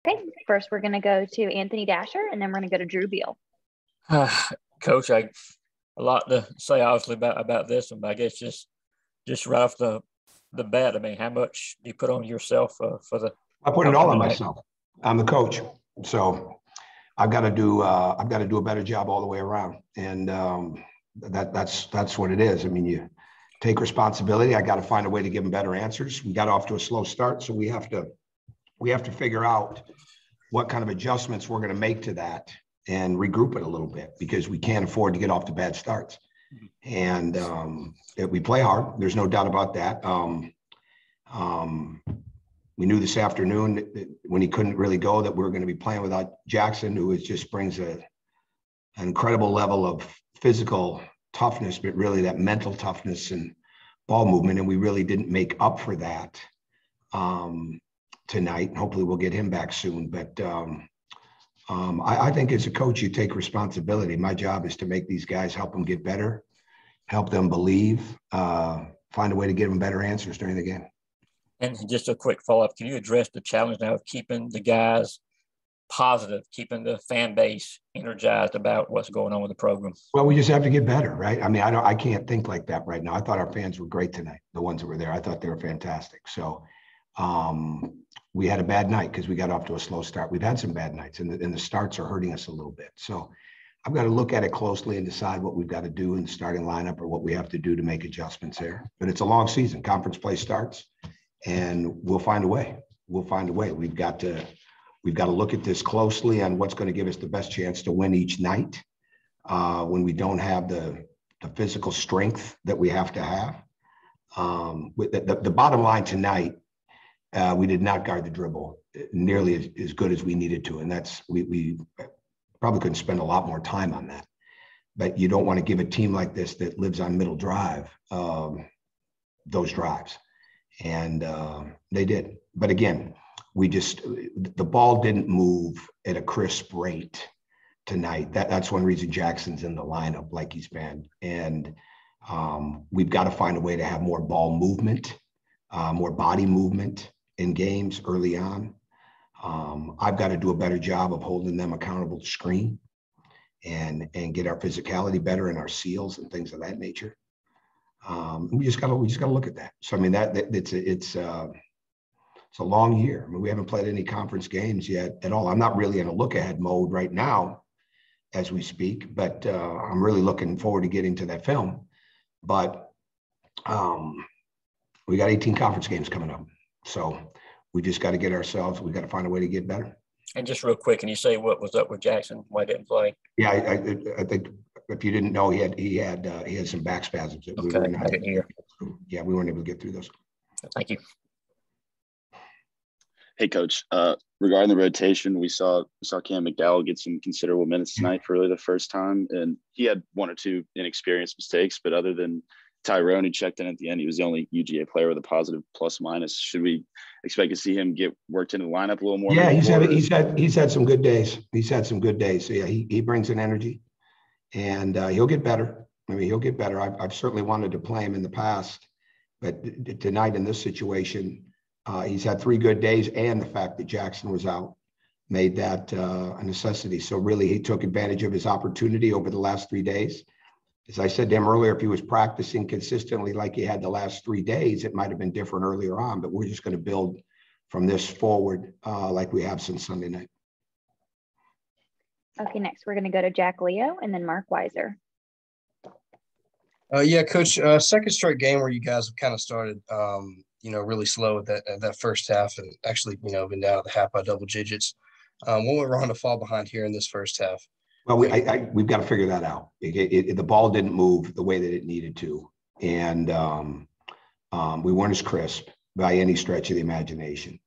Okay, first we're going to go to Anthony Dasher, and then we're going to go to Drew Beal. Coach, a lot to say obviously about this one, but I guess just right off the bat, I mean, how much do you put on yourself for the? I put it all on myself. I'm the coach, so I've got to do a better job all the way around, and that's what it is. I mean, you take responsibility. I got to find a way to give them better answers. We got off to a slow start, so we have to figure out what kind of adjustments we're going to make to that and regroup it a little bit, because we can't afford to get off to bad starts. And we play hard. There's no doubt about that. We knew this afternoon that when he couldn't really go, that we were going to be playing without Jackson, who just brings an incredible level of physical toughness, but really that mental toughness and ball movement. And we really didn't make up for that tonight. Hopefully we'll get him back soon. But I think as a coach, you take responsibility. My job is to make these guys, help them get better, help them believe, find a way to give them better answers during the game. And just a quick follow-up, can you address the challenge now of keeping the guys positive, keeping the fan base energized about what's going on with the program? Well, we just have to get better, right? I mean, I can't think like that right now. I thought our fans were great tonight. The ones that were there, I thought they were fantastic. So we had a bad night because we got off to a slow start. We've had some bad nights, and the starts are hurting us a little bit. So I've got to look at it closely and decide what we've got to do in the starting lineup or what we have to do to make adjustments there. But it's a long season. Conference play starts, and we'll find a way. We'll find a way. We've got to look at this closely on what's going to give us the best chance to win each night when we don't have the physical strength that we have to have. The bottom line tonight, we did not guard the dribble nearly as good as we needed to. And that's, we probably couldn't spend a lot more time on that. But you don't want to give a team like this that lives on middle drive those drives. And they did. But again, the ball didn't move at a crisp rate tonight. That's one reason Jackson's in the lineup like he's been. And we've got to find a way to have more ball movement, more body movement in games early on. I've got to do a better job of holding them accountable to screen and get our physicality better and our seals and things of that nature. We just got to look at that. So I mean it's a long year. I mean, we haven't played any conference games yet at all. I'm not really in a look ahead mode right now as we speak, but I'm really looking forward to getting to that film. But we got 18 conference games coming up. So we just got to get ourselves, we got to find a way to get better. And just real quick, can you say what was up with Jackson? Why didn't play? Yeah, I think if you didn't know, he had some back spasms. Okay, I didn't hear. Yeah, we weren't able to get through those. Thank you. Hey, Coach. Regarding the rotation, we saw Cam McDowell get some considerable minutes tonight for really the first time, and he had one or two inexperienced mistakes. But other than Tyrone, who checked in at the end, he was the only UGA player with a positive plus minus. Should we expect to see him get worked into the lineup a little more? Yeah, he's had some good days. He's had some good days. So yeah, he brings an energy, and he'll get better. I mean, he'll get better. I've certainly wanted to play him in the past, but tonight in this situation, he's had 3 good days, and the fact that Jackson was out made that a necessity. So really, he took advantage of his opportunity over the last 3 days. As I said to him earlier, if he was practicing consistently like he had the last 3 days, it might have been different earlier on, but we're just going to build from this forward like we have since Sunday night. Okay, next we're going to go to Jack Leo and then Mark Weiser. Yeah, Coach, second straight game where you guys have kind of started, really slow at that first half and actually, been down at the half by double digits. What went wrong to fall behind here in this first half? Well, we've got to figure that out. The ball didn't move the way that it needed to. And we weren't as crisp by any stretch of the imagination.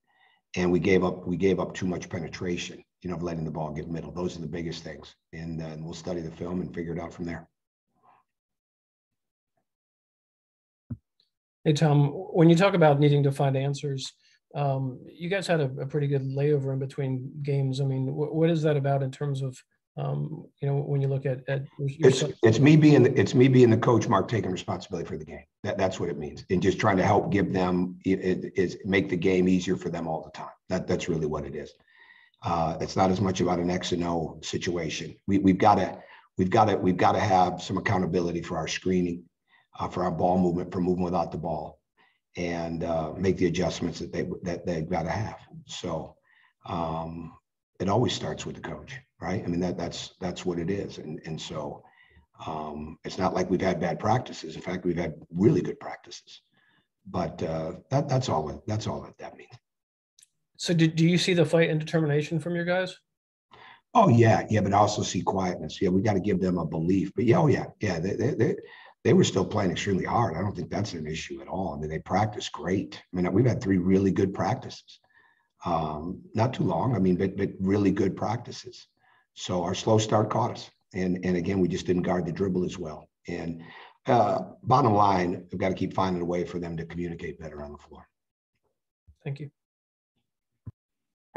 And we gave up too much penetration, of letting the ball get middle. Those are the biggest things. And then we'll study the film and figure it out from there. Hey, Tom, when you talk about needing to find answers, you guys had a pretty good layover in between games. I mean, what is that about in terms of, when you look at it's me being the coach, Mark, taking responsibility for the game. That's what it means. And just trying to help give them, make the game easier for them all the time. That's really what it is. It's not as much about an X and O situation. We've got to have some accountability for our screening, for our ball movement, for moving without the ball, and make the adjustments that they've got to have. So it always starts with the coach, right? I mean, that's what it is. And so it's not like we've had bad practices. In fact, we've had really good practices. But that's all that means. So do you see the fight and determination from your guys? Oh yeah, but I also see quietness. Yeah, we got to give them a belief. But yeah, they were still playing extremely hard. I don't think that's an issue at all. I mean, they practiced great. I mean, we've had 3 really good practices. Not too long. I mean, but really good practices. So our slow start caught us, and again, we just didn't guard the dribble as well. And bottom line, we've got to keep finding a way for them to communicate better on the floor. Thank you.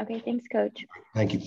Okay, thanks, Coach. Thank you.